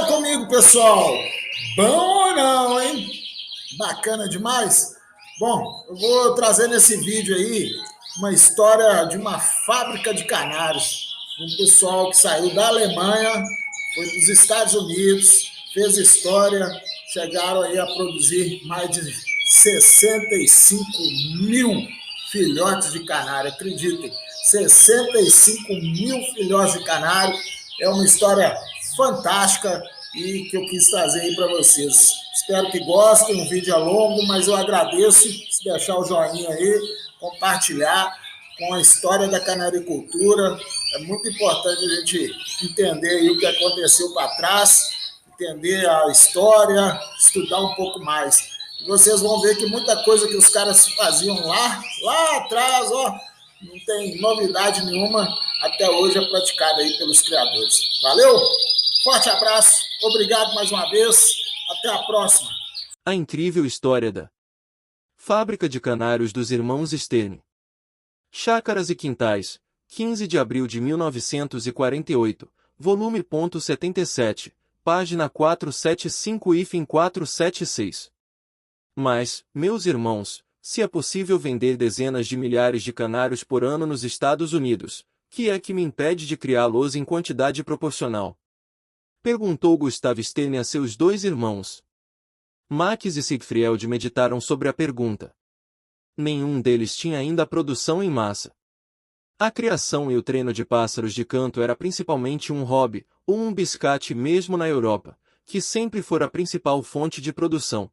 comigo, pessoal. Bom ou não, hein? Bacana demais? Bom, eu vou trazer nesse vídeo aí uma história de uma fábrica de canários. Um pessoal que saiu da Alemanha, foi para os Estados Unidos, fez história, chegaram aí a produzir mais de 65 mil filhotes de canário. Acreditem, 65 mil filhotes de canário. É uma história fantástica e que eu quis trazer aí para vocês. Espero que gostem, o vídeo é longo, mas eu agradeço se deixar o joinha aí, compartilhar com a história da canaricultura. É muito importante a gente entender aí o que aconteceu para trás, entender a história, estudar um pouco mais. E vocês vão ver que muita coisa que os caras faziam lá atrás, ó, não tem novidade nenhuma, até hoje é praticada aí pelos criadores. Valeu? Forte abraço, obrigado mais uma vez, até a próxima. A incrível história da Fábrica de Canários dos Irmãos Stern. Chácaras e Quintais, 15 de abril de 1948, volume .77, página 475-476. Mas, meus irmãos, se é possível vender dezenas de milhares de canários por ano nos Estados Unidos, que é que me impede de criá-los em quantidade proporcional? Perguntou Gustav Stern a seus dois irmãos. Max e Siegfried meditaram sobre a pergunta. Nenhum deles tinha ainda a produção em massa. A criação e o treino de pássaros de canto era principalmente um hobby, ou um biscate mesmo na Europa, que sempre fora a principal fonte de produção.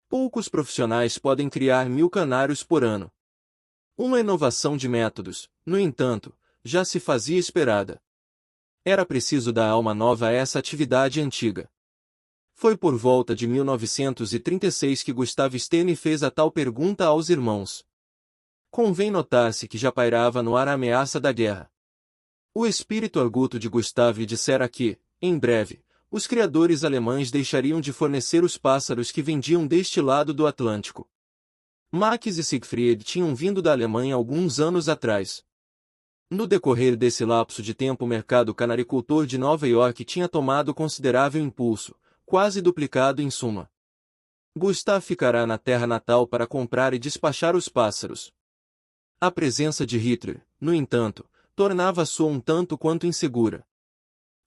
Poucos profissionais podem criar 1000 canários por ano. Uma inovação de métodos, no entanto, já se fazia esperada. Era preciso dar alma nova a essa atividade antiga. Foi por volta de 1936 que Gustav Stern fez a tal pergunta aos irmãos. Convém notar-se que já pairava no ar a ameaça da guerra. O espírito arguto de Gustav lhe dissera que, em breve, os criadores alemães deixariam de fornecer os pássaros que vendiam deste lado do Atlântico. Max e Siegfried tinham vindo da Alemanha alguns anos atrás. No decorrer desse lapso de tempo o mercado canaricultor de Nova York tinha tomado considerável impulso, quase duplicado em suma. Gustav ficará na terra natal para comprar e despachar os pássaros. A presença de Hitler, no entanto, tornava a sua um tanto quanto insegura.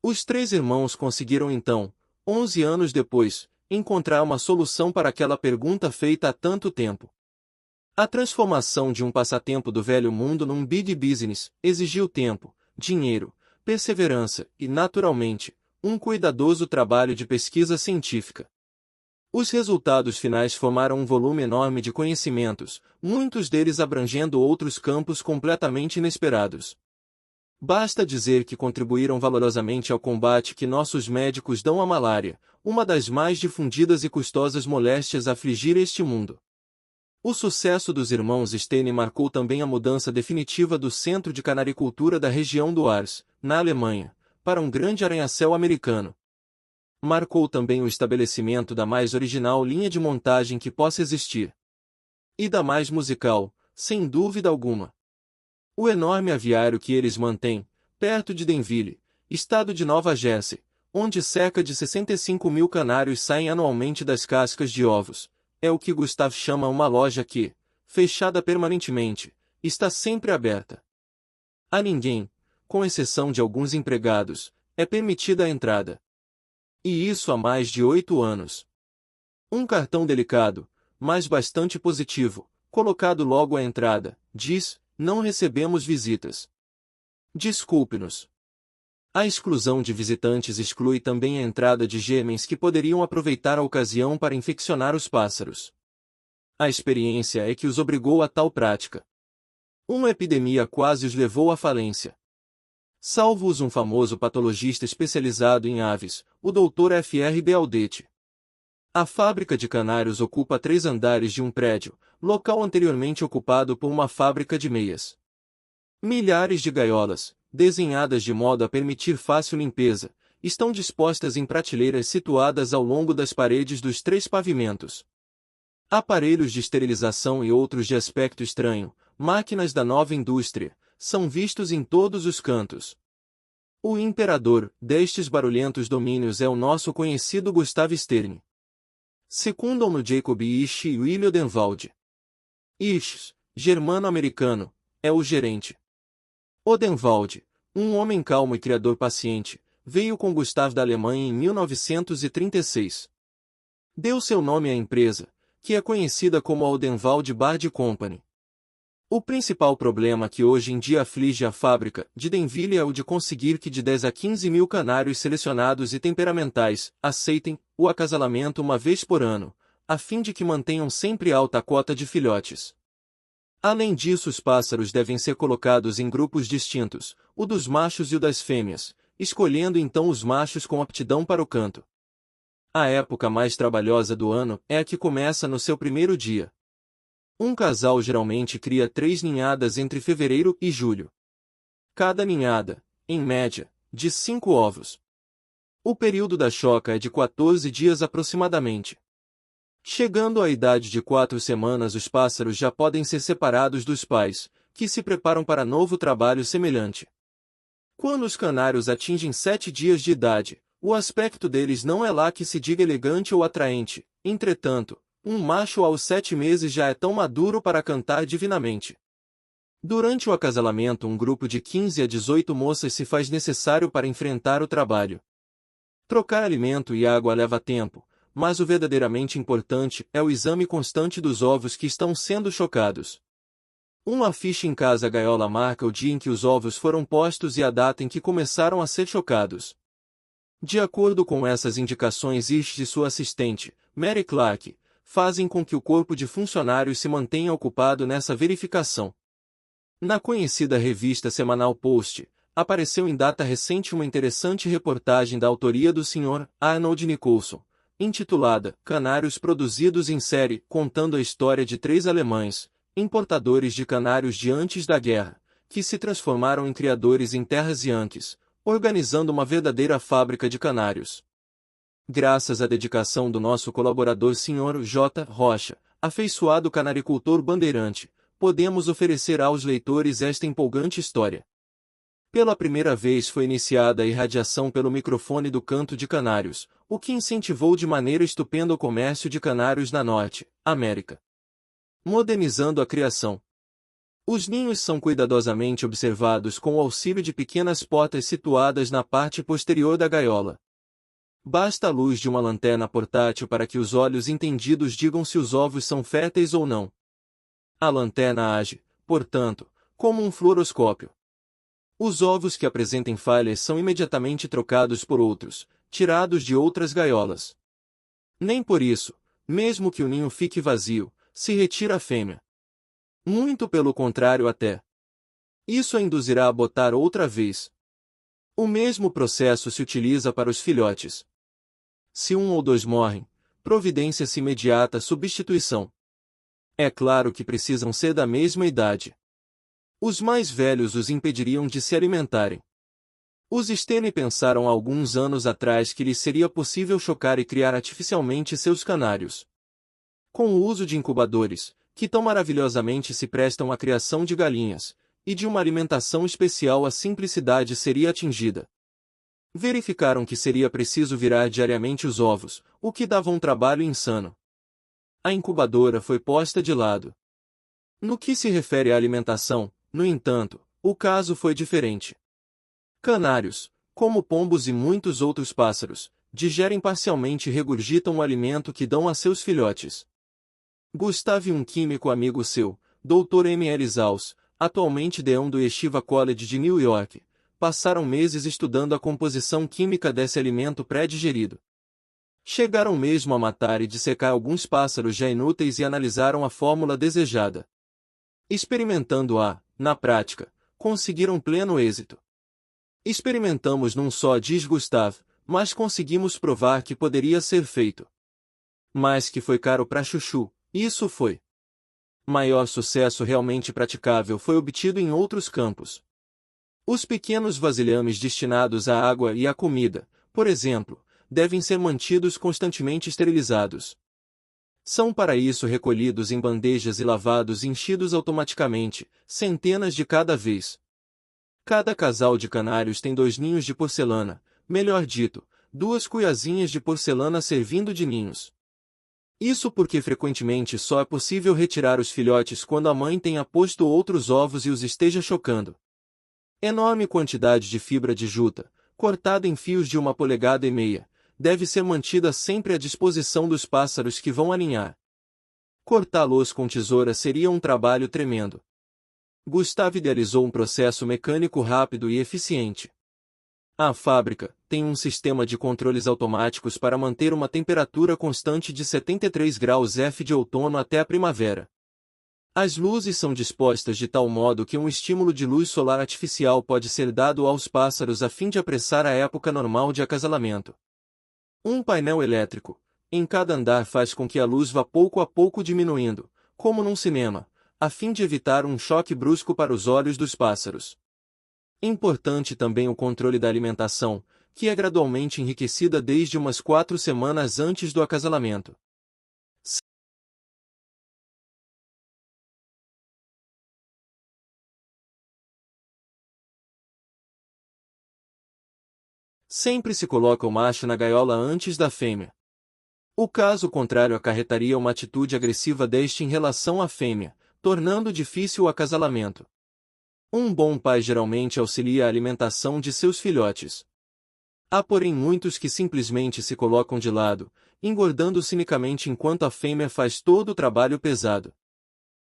Os três irmãos conseguiram então, 11 anos depois, encontrar uma solução para aquela pergunta feita há tanto tempo. A transformação de um passatempo do velho mundo num big business exigiu tempo, dinheiro, perseverança e, naturalmente, um cuidadoso trabalho de pesquisa científica. Os resultados finais formaram um volume enorme de conhecimentos, muitos deles abrangendo outros campos completamente inesperados. Basta dizer que contribuíram valorosamente ao combate que nossos médicos dão à malária, uma das mais difundidas e custosas moléstias a afligir este mundo. O sucesso dos irmãos Stern marcou também a mudança definitiva do centro de canaricultura da região do Ars, na Alemanha, para um grande arranha-céu americano. Marcou também o estabelecimento da mais original linha de montagem que possa existir. E da mais musical, sem dúvida alguma. O enorme aviário que eles mantêm, perto de Denville, estado de Nova Jersey, onde cerca de 65 mil canários saem anualmente das cascas de ovos, é o que Gustav chama uma loja que, fechada permanentemente, está sempre aberta. A ninguém, com exceção de alguns empregados, é permitida a entrada. E isso há mais de 8 anos. Um cartão delicado, mas bastante positivo, colocado logo à entrada, diz: não recebemos visitas. Desculpe-nos. A exclusão de visitantes exclui também a entrada de gêmeos que poderiam aproveitar a ocasião para infeccionar os pássaros. A experiência é que os obrigou a tal prática. Uma epidemia quase os levou à falência. Salvo-os um famoso patologista especializado em aves, o Dr. F.R. Bealdete. A fábrica de canários ocupa 3 andares de um prédio, local anteriormente ocupado por uma fábrica de meias. Milhares de gaiolas, desenhadas de modo a permitir fácil limpeza, estão dispostas em prateleiras situadas ao longo das paredes dos 3 pavimentos. Aparelhos de esterilização e outros de aspecto estranho, máquinas da nova indústria, são vistos em todos os cantos. O imperador destes barulhentos domínios é o nosso conhecido Gustav Stern. Secundam-no Jacob Isch e William Odenwald. Isch, germano-americano, é o gerente. Odenwald, um homem calmo e criador paciente, veio com Gustav da Alemanha em 1936. Deu seu nome à empresa, que é conhecida como a Odenwald Bard Company. O principal problema que hoje em dia aflige a fábrica de Denville é o de conseguir que de 10 a 15 mil canários selecionados e temperamentais aceitem o acasalamento uma vez por ano, a fim de que mantenham sempre alta a cota de filhotes. Além disso, os pássaros devem ser colocados em grupos distintos, o dos machos e o das fêmeas, escolhendo então os machos com aptidão para o canto. A época mais trabalhosa do ano é a que começa no seu primeiro dia. Um casal geralmente cria 3 ninhadas entre fevereiro e julho. Cada ninhada, em média, de 5 ovos. O período da choca é de 14 dias aproximadamente. Chegando à idade de 4 semanas, os pássaros já podem ser separados dos pais, que se preparam para novo trabalho semelhante. Quando os canários atingem 7 dias de idade, o aspecto deles não é lá que se diga elegante ou atraente. Entretanto, um macho aos 7 meses já é tão maduro para cantar divinamente. Durante o acasalamento, um grupo de 15 a 18 moças se faz necessário para enfrentar o trabalho. Trocar alimento e água leva tempo, mas o verdadeiramente importante é o exame constante dos ovos que estão sendo chocados. Uma ficha em cada gaiola marca o dia em que os ovos foram postos e a data em que começaram a ser chocados. De acordo com essas indicações, Ish e sua assistente, Mary Clark, fazem com que o corpo de funcionários se mantenha ocupado nessa verificação. Na conhecida revista semanal Post, apareceu em data recente uma interessante reportagem da autoria do Sr. Arnold Nicholson, intitulada Canários Produzidos em Série, contando a história de 3 alemães, importadores de canários de antes da guerra, que se transformaram em criadores em terras Yankees, organizando uma verdadeira fábrica de canários. Graças à dedicação do nosso colaborador Sr. J. Rocha, afeiçoado canaricultor bandeirante, podemos oferecer aos leitores esta empolgante história. Pela primeira vez foi iniciada a irradiação pelo microfone do canto de canários, o que incentivou de maneira estupenda o comércio de canários na Norte América, modernizando a criação. Os ninhos são cuidadosamente observados com o auxílio de pequenas portas situadas na parte posterior da gaiola. Basta a luz de uma lanterna portátil para que os olhos entendidos digam se os ovos são férteis ou não. A lanterna age, portanto, como um fluoroscópio. Os ovos que apresentem falhas são imediatamente trocados por outros, tirados de outras gaiolas. Nem por isso, mesmo que o ninho fique vazio, se retira a fêmea. Muito pelo contrário até. Isso a induzirá a botar outra vez. O mesmo processo se utiliza para os filhotes. Se 1 ou 2 morrem, providência-se imediata substituição. É claro que precisam ser da mesma idade. Os mais velhos os impediriam de se alimentarem. Os Stene pensaram há alguns anos atrás que lhes seria possível chocar e criar artificialmente seus canários. Com o uso de incubadores, que tão maravilhosamente se prestam à criação de galinhas, e de uma alimentação especial, a simplicidade seria atingida. Verificaram que seria preciso virar diariamente os ovos, o que dava um trabalho insano. A incubadora foi posta de lado. No que se refere à alimentação, no entanto, o caso foi diferente. Canários, como pombos e muitos outros pássaros, digerem parcialmente e regurgitam o alimento que dão a seus filhotes. Gustav, um químico amigo seu, Dr. M.L. Zaus, atualmente deão do Yeshiva College de New York, passaram meses estudando a composição química desse alimento pré-digerido. Chegaram mesmo a matar e dissecar alguns pássaros já inúteis e analisaram a fórmula desejada. Experimentando-a, na prática, conseguiram pleno êxito. Experimentamos num só, diz Gustav, mas conseguimos provar que poderia ser feito. Mas que foi caro para chuchu, isso foi. Maior sucesso realmente praticável foi obtido em outros campos. Os pequenos vasilhames destinados à água e à comida, por exemplo, devem ser mantidos constantemente esterilizados. São para isso recolhidos em bandejas e lavados e enchidos automaticamente, centenas de cada vez. Cada casal de canários tem 2 ninhos de porcelana, melhor dito, 2 cuiazinhas de porcelana servindo de ninhos. Isso porque frequentemente só é possível retirar os filhotes quando a mãe tenha posto outros ovos e os esteja chocando. Enorme quantidade de fibra de juta, cortada em fios de 1,5 polegadas, deve ser mantida sempre à disposição dos pássaros que vão aninhar. Cortá-los com tesoura seria um trabalho tremendo. Gustave idealizou um processo mecânico rápido e eficiente. A fábrica tem um sistema de controles automáticos para manter uma temperatura constante de 73 graus F de outono até a primavera. As luzes são dispostas de tal modo que um estímulo de luz solar artificial pode ser dado aos pássaros a fim de apressar a época normal de acasalamento. Um painel elétrico em cada andar faz com que a luz vá pouco a pouco diminuindo, como num cinema, a fim de evitar um choque brusco para os olhos dos pássaros. Importante também o controle da alimentação, que é gradualmente enriquecida desde umas 4 semanas antes do acasalamento. Sempre se coloca o macho na gaiola antes da fêmea. O caso contrário acarretaria uma atitude agressiva deste em relação à fêmea, tornando difícil o acasalamento. Um bom pai geralmente auxilia a alimentação de seus filhotes. Há porém muitos que simplesmente se colocam de lado, engordando cinicamente enquanto a fêmea faz todo o trabalho pesado.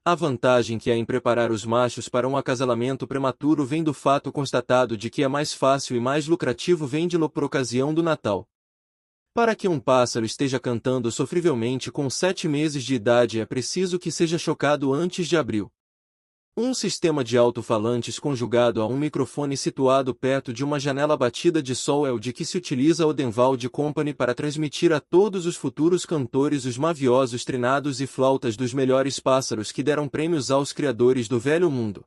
A vantagem que há em preparar os machos para um acasalamento prematuro vem do fato constatado de que é mais fácil e mais lucrativo vendê-lo por ocasião do Natal. Para que um pássaro esteja cantando sofrivelmente com 7 meses de idade é preciso que seja chocado antes de abril. Um sistema de alto-falantes conjugado a um microfone situado perto de uma janela batida de sol é o de que se utiliza a Odenwald Company para transmitir a todos os futuros cantores os maviosos trinados e flautas dos melhores pássaros que deram prêmios aos criadores do velho mundo.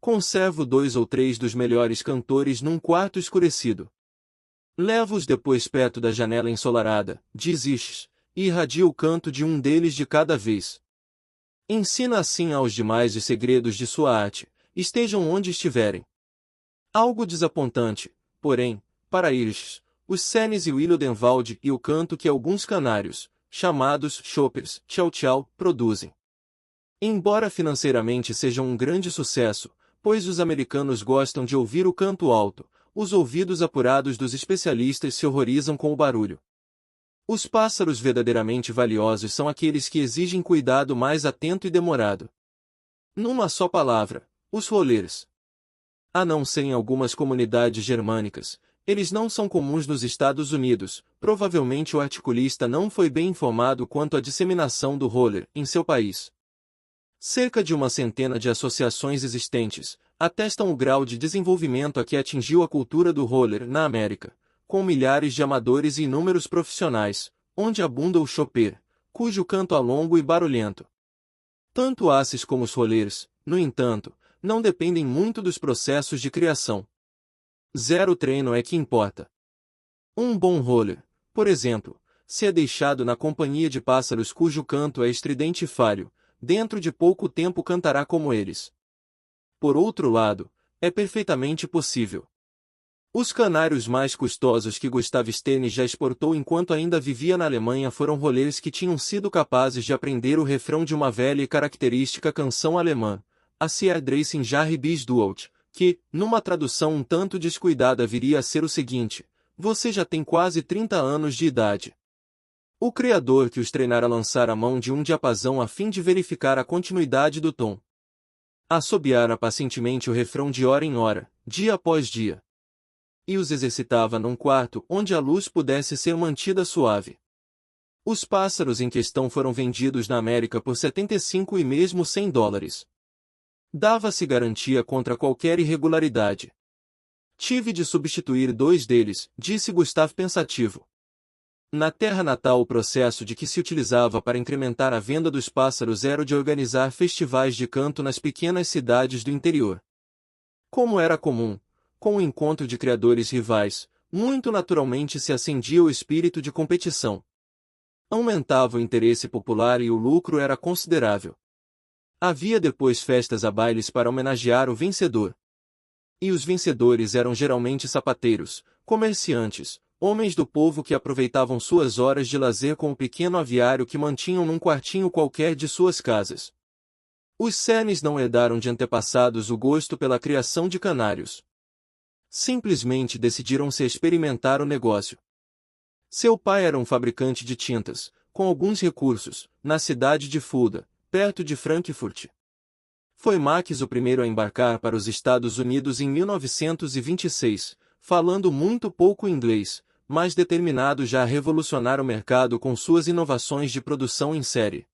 Conservo 2 ou 3 dos melhores cantores num quarto escurecido. Levo-os depois perto da janela ensolarada, diz Isch, e irradia o canto de um deles de cada vez. Ensina assim aos demais os segredos de sua arte, estejam onde estiverem. Algo desapontante, porém, para eles, os Senes e o Odenwald e o canto que alguns canários, chamados choppers, tchau-tchau, produzem. Embora financeiramente sejam um grande sucesso, pois os americanos gostam de ouvir o canto alto, os ouvidos apurados dos especialistas se horrorizam com o barulho. Os pássaros verdadeiramente valiosos são aqueles que exigem cuidado mais atento e demorado. Numa só palavra, os rolers. A não ser em algumas comunidades germânicas, eles não são comuns nos Estados Unidos, provavelmente o articulista não foi bem informado quanto à disseminação do roller em seu país. Cerca de 100 de associações existentes atestam o grau de desenvolvimento a que atingiu a cultura do roller na América, com milhares de amadores e inúmeros profissionais, onde abunda o chopper, cujo canto é longo e barulhento. Tanto asses como os rollers, no entanto, não dependem muito dos processos de criação. Zero treino é que importa. Um bom roller, por exemplo, se é deixado na companhia de pássaros cujo canto é estridente e falho, dentro de pouco tempo cantará como eles. Por outro lado, é perfeitamente possível. Os canários mais custosos que Gustav Stern já exportou enquanto ainda vivia na Alemanha foram rollers que tinham sido capazes de aprender o refrão de uma velha e característica canção alemã, a Sie Dressing Jahre bis Dualt, que, numa tradução um tanto descuidada viria a ser o seguinte: você já tem quase 30 anos de idade. O criador que os treinara lançar a mão de um diapasão a fim de verificar a continuidade do tom. Assobiara pacientemente o refrão de hora em hora, dia após dia. E os exercitava num quarto onde a luz pudesse ser mantida suave. Os pássaros em questão foram vendidos na América por 75 e mesmo $100. Dava-se garantia contra qualquer irregularidade. Tive de substituir 2 deles, disse Gustav pensativo. Na terra natal o processo de que se utilizava para incrementar a venda dos pássaros era o de organizar festivais de canto nas pequenas cidades do interior. Como era comum, com o encontro de criadores rivais, muito naturalmente se acendia o espírito de competição. Aumentava o interesse popular e o lucro era considerável. Havia depois festas a bailes para homenagear o vencedor. E os vencedores eram geralmente sapateiros, comerciantes, homens do povo que aproveitavam suas horas de lazer com o pequeno aviário que mantinham num quartinho qualquer de suas casas. Os cernes não herdaram de antepassados o gosto pela criação de canários. Simplesmente decidiram-se a experimentar o negócio. Seu pai era um fabricante de tintas, com alguns recursos, na cidade de Fulda, perto de Frankfurt. Foi Max o primeiro a embarcar para os Estados Unidos em 1926, falando muito pouco inglês, mas determinado já a revolucionar o mercado com suas inovações de produção em série.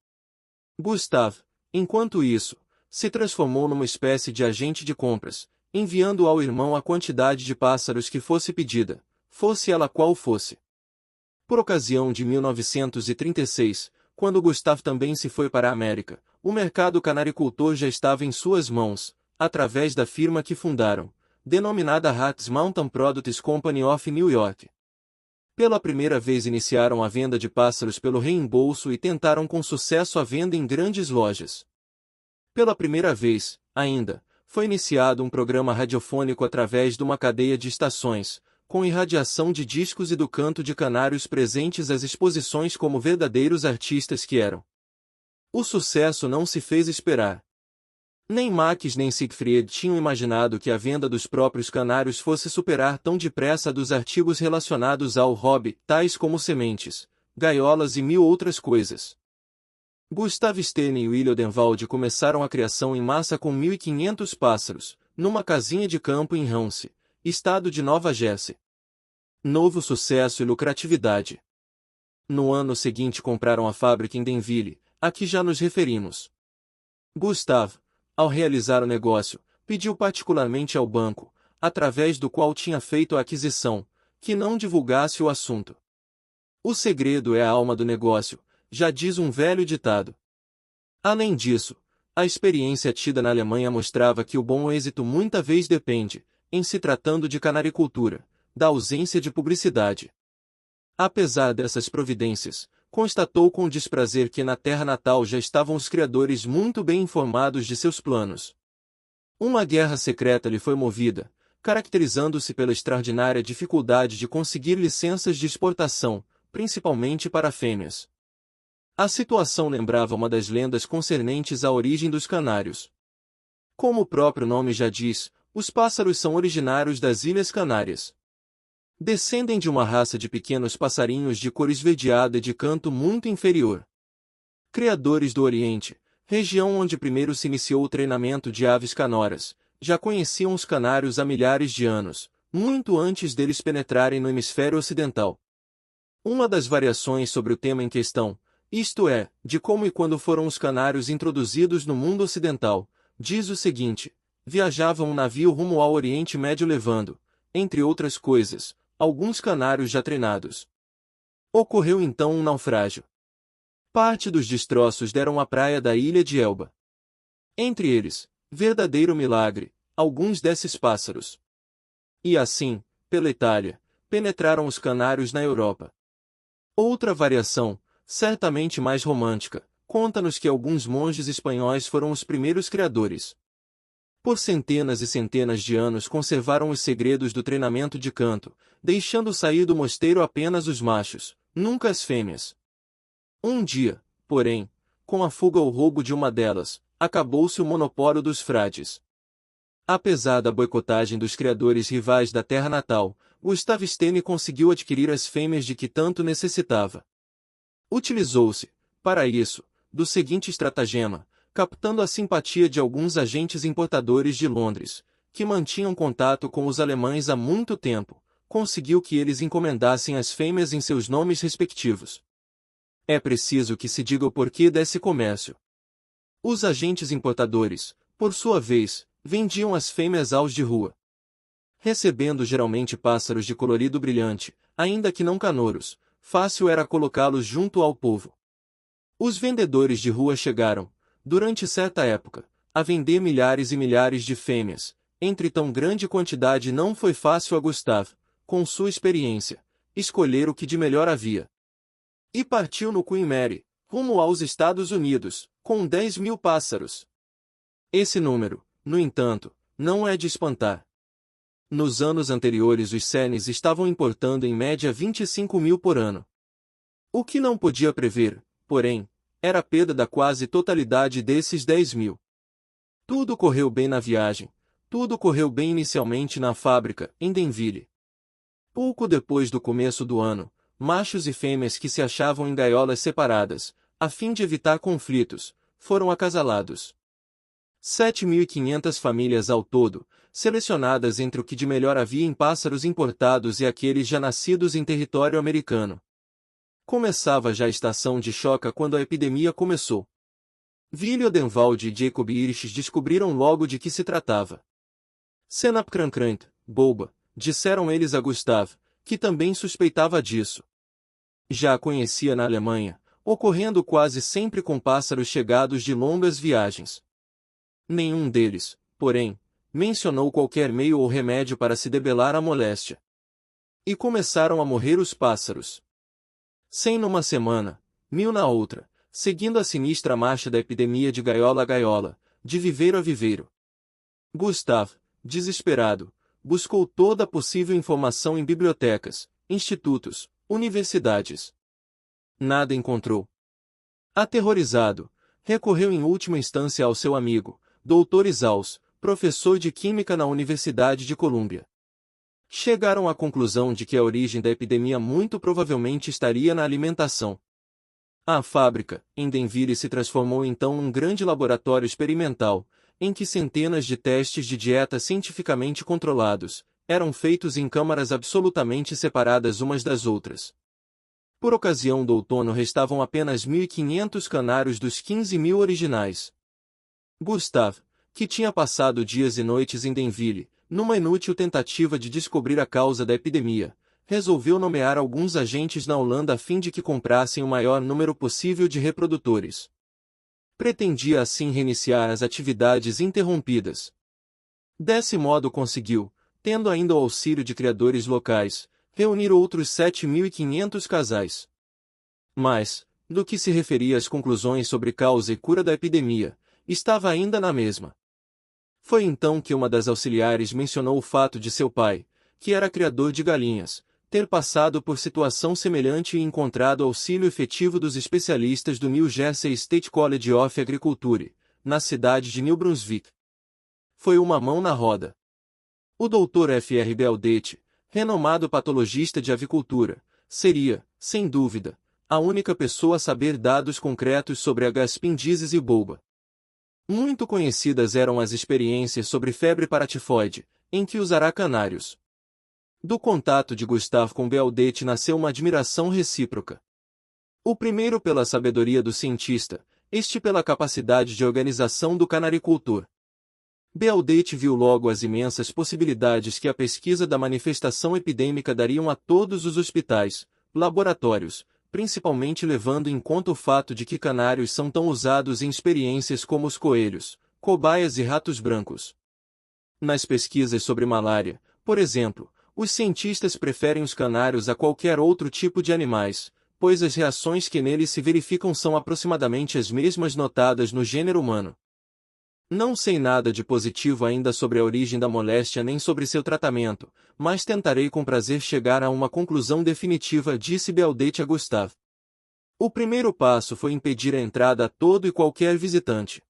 Gustav, enquanto isso, se transformou numa espécie de agente de compras, enviando ao irmão a quantidade de pássaros que fosse pedida, fosse ela qual fosse. Por ocasião de 1936, quando Gustav também se foi para a América, o mercado canaricultor já estava em suas mãos, através da firma que fundaram, denominada Hatch Mountain Products Company of New York. Pela primeira vez iniciaram a venda de pássaros pelo reembolso e tentaram com sucesso a venda em grandes lojas. Pela primeira vez, ainda, foi iniciado um programa radiofônico através de uma cadeia de estações, com irradiação de discos e do canto de canários presentes às exposições como verdadeiros artistas que eram. O sucesso não se fez esperar. Nem Max nem Siegfried tinham imaginado que a venda dos próprios canários fosse superar tão depressa a dos artigos relacionados ao hobby, tais como sementes, gaiolas e mil outras coisas. Gustav Stern e Willy Odenwald começaram a criação em massa com 1.500 pássaros, numa casinha de campo em Ramsey, estado de Nova Jersey. Novo sucesso e lucratividade. No ano seguinte compraram a fábrica em Denville, a que já nos referimos. Gustav, ao realizar o negócio, pediu particularmente ao banco, através do qual tinha feito a aquisição, que não divulgasse o assunto. O segredo é a alma do negócio, já diz um velho ditado. Além disso, a experiência tida na Alemanha mostrava que o bom êxito muita vez depende, em se tratando de canaricultura, da ausência de publicidade. Apesar dessas providências, constatou com desprazer que na terra natal já estavam os criadores muito bem informados de seus planos. Uma guerra secreta lhe foi movida, caracterizando-se pela extraordinária dificuldade de conseguir licenças de exportação, principalmente para fêmeas. A situação lembrava uma das lendas concernentes à origem dos canários. Como o próprio nome já diz, os pássaros são originários das Ilhas Canárias. Descendem de uma raça de pequenos passarinhos de cor esverdeada e de canto muito inferior. Criadores do Oriente, região onde primeiro se iniciou o treinamento de aves canoras, já conheciam os canários há milhares de anos, muito antes deles penetrarem no hemisfério ocidental. Uma das variações sobre o tema em questão, isto é, de como e quando foram os canários introduzidos no mundo ocidental, diz o seguinte: viajava um navio rumo ao Oriente Médio levando, entre outras coisas, alguns canários já treinados. Ocorreu então um naufrágio. Parte dos destroços deram à praia da ilha de Elba. Entre eles, verdadeiro milagre, alguns desses pássaros. E assim, pela Itália, penetraram os canários na Europa. Outra variação, certamente mais romântica, conta-nos que alguns monges espanhóis foram os primeiros criadores. Por centenas e centenas de anos conservaram os segredos do treinamento de canto, deixando sair do mosteiro apenas os machos, nunca as fêmeas. Um dia, porém, com a fuga ou roubo de uma delas, acabou-se o monopólio dos frades. Apesar da boicotagem dos criadores rivais da terra natal, Gustav Stern conseguiu adquirir as fêmeas de que tanto necessitava. Utilizou-se, para isso, do seguinte estratagema, captando a simpatia de alguns agentes importadores de Londres, que mantinham contato com os alemães há muito tempo, conseguiu que eles encomendassem as fêmeas em seus nomes respectivos. É preciso que se diga o porquê desse comércio. Os agentes importadores, por sua vez, vendiam as fêmeas aos de rua. Recebendo geralmente pássaros de colorido brilhante, ainda que não canouros, fácil era colocá-los junto ao povo. Os vendedores de rua chegaram, durante certa época, a vender milhares e milhares de fêmeas. Entre tão grande quantidade não foi fácil a Gustav, com sua experiência, escolher o que de melhor havia. E partiu no Queen Mary, rumo aos Estados Unidos, com 10.000 pássaros. Esse número, no entanto, não é de espantar. Nos anos anteriores os CERNs estavam importando em média 25.000 por ano. O que não podia prever, porém, era a perda da quase totalidade desses 10.000. Tudo correu bem na viagem, tudo correu bem inicialmente na fábrica, em Denville. Pouco depois do começo do ano, machos e fêmeas que se achavam em gaiolas separadas, a fim de evitar conflitos, foram acasalados. 7.500 famílias ao todo, selecionadas entre o que de melhor havia em pássaros importados e aqueles já nascidos em território americano. Começava já a estação de choca quando a epidemia começou. Willi Odenwald e Jacob Irish descobriram logo de que se tratava. Senap Krankrant, boba, disseram eles a Gustav, que também suspeitava disso. Já a conhecia na Alemanha, ocorrendo quase sempre com pássaros chegados de longas viagens. Nenhum deles, porém, mencionou qualquer meio ou remédio para se debelar à moléstia. E começaram a morrer os pássaros. 100 numa semana, 1.000 na outra, seguindo a sinistra marcha da epidemia de gaiola a gaiola, de viveiro a viveiro. Gustav, desesperado, buscou toda a possível informação em bibliotecas, institutos, universidades. Nada encontrou. Aterrorizado, recorreu em última instância ao seu amigo, Dr. Isaus, professor de Química na Universidade de Colômbia. Chegaram à conclusão de que a origem da epidemia muito provavelmente estaria na alimentação. A fábrica, em Denville, se transformou então num grande laboratório experimental, em que centenas de testes de dieta cientificamente controlados eram feitos em câmaras absolutamente separadas umas das outras. Por ocasião do outono restavam apenas 1.500 canários dos 15.000 originais. Gustav, que tinha passado dias e noites em Denville, numa inútil tentativa de descobrir a causa da epidemia, resolveu nomear alguns agentes na Holanda a fim de que comprassem o maior número possível de reprodutores. Pretendia assim reiniciar as atividades interrompidas. Desse modo conseguiu, tendo ainda o auxílio de criadores locais, reunir outros 7.500 casais. Mas, no que se referia às conclusões sobre causa e cura da epidemia, estava ainda na mesma. Foi então que uma das auxiliares mencionou o fato de seu pai, que era criador de galinhas, ter passado por situação semelhante e encontrado auxílio efetivo dos especialistas do New Jersey State College of Agriculture, na cidade de New Brunswick. Foi uma mão na roda. O Dr. F.R. Beldete, renomado patologista de avicultura, seria, sem dúvida, a única pessoa a saber dados concretos sobre a gaspindíase e bulba. Muito conhecidas eram as experiências sobre febre paratifoide, em que usará canários. Do contato de Gustav com Beldete nasceu uma admiração recíproca. O primeiro pela sabedoria do cientista, este pela capacidade de organização do canaricultor. Beldete viu logo as imensas possibilidades que a pesquisa da manifestação epidêmica dariam a todos os hospitais, laboratórios, principalmente levando em conta o fato de que canários são tão usados em experiências como os coelhos, cobaias e ratos brancos. Nas pesquisas sobre malária, por exemplo, os cientistas preferem os canários a qualquer outro tipo de animais, pois as reações que neles se verificam são aproximadamente as mesmas notadas no gênero humano. Não sei nada de positivo ainda sobre a origem da moléstia nem sobre seu tratamento, mas tentarei com prazer chegar a uma conclusão definitiva, disse Beldete a Gustav. O primeiro passo foi impedir a entrada a todo e qualquer visitante.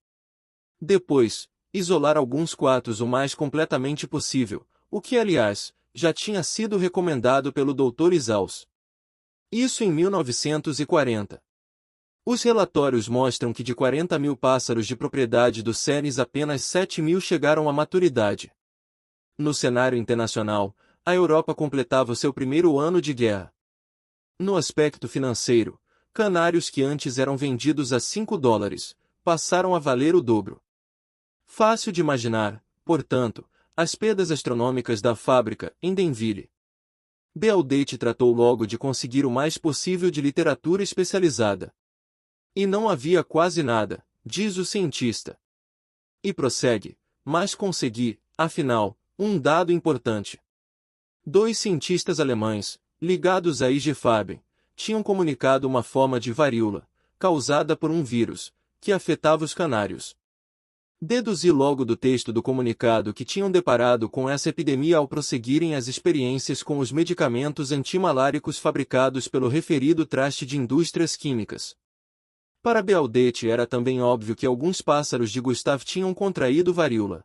Depois, isolar alguns quartos o mais completamente possível, o que, aliás, já tinha sido recomendado pelo Dr. Isaus. Isso em 1940. Os relatórios mostram que de 40.000 pássaros de propriedade dos CERNs apenas 7.000 chegaram à maturidade. No cenário internacional, a Europa completava o seu primeiro ano de guerra. No aspecto financeiro, canários que antes eram vendidos a $5, passaram a valer o dobro. Fácil de imaginar, portanto, as perdas astronômicas da fábrica, em Denville. Beldete tratou logo de conseguir o mais possível de literatura especializada. E não havia quase nada, diz o cientista. E prossegue, mas consegui, afinal, um dado importante. 2 cientistas alemães, ligados à IG Farben, tinham comunicado uma forma de varíola, causada por um vírus, que afetava os canários. Deduzi logo do texto do comunicado que tinham deparado com essa epidemia ao prosseguirem as experiências com os medicamentos antimaláricos fabricados pelo referido traste de indústrias químicas. Para Bealdete era também óbvio que alguns pássaros de Gustave tinham contraído varíola.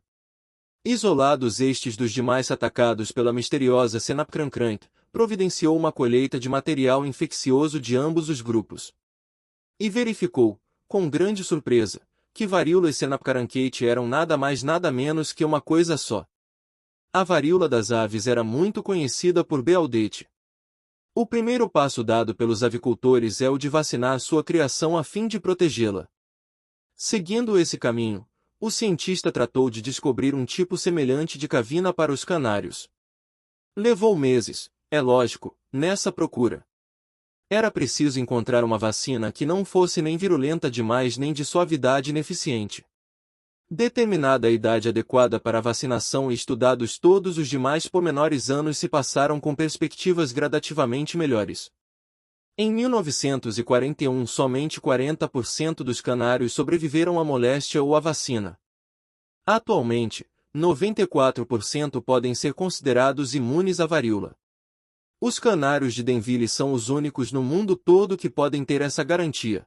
Isolados estes dos demais atacados pela misteriosa Senapkrankrank, providenciou uma colheita de material infeccioso de ambos os grupos. E verificou, com grande surpresa, que varíola e Senapkrankate eram nada mais nada menos que uma coisa só. A varíola das aves era muito conhecida por Bealdete. O primeiro passo dado pelos avicultores é o de vacinar sua criação a fim de protegê-la. Seguindo esse caminho, o cientista tratou de descobrir um tipo semelhante de cavina para os canários. Levou meses, é lógico, nessa procura. Era preciso encontrar uma vacina que não fosse nem virulenta demais nem de suavidade ineficiente. Determinada a idade adequada para a vacinação e estudados todos os demais pormenores, anos se passaram com perspectivas gradativamente melhores. Em 1941 somente 40% dos canários sobreviveram à moléstia ou à vacina. Atualmente, 94% podem ser considerados imunes à varíola. Os canários de Denville são os únicos no mundo todo que podem ter essa garantia.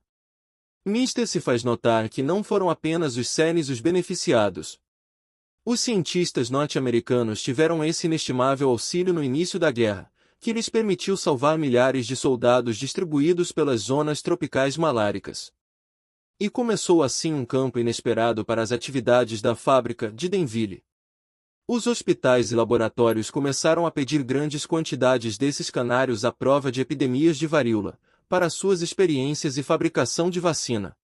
Mister se faz notar que não foram apenas os seres os beneficiados. Os cientistas norte-americanos tiveram esse inestimável auxílio no início da guerra, que lhes permitiu salvar milhares de soldados distribuídos pelas zonas tropicais maláricas. E começou assim um campo inesperado para as atividades da fábrica de Denville. Os hospitais e laboratórios começaram a pedir grandes quantidades desses canários à prova de epidemias de varíola, para suas experiências e fabricação de vacina.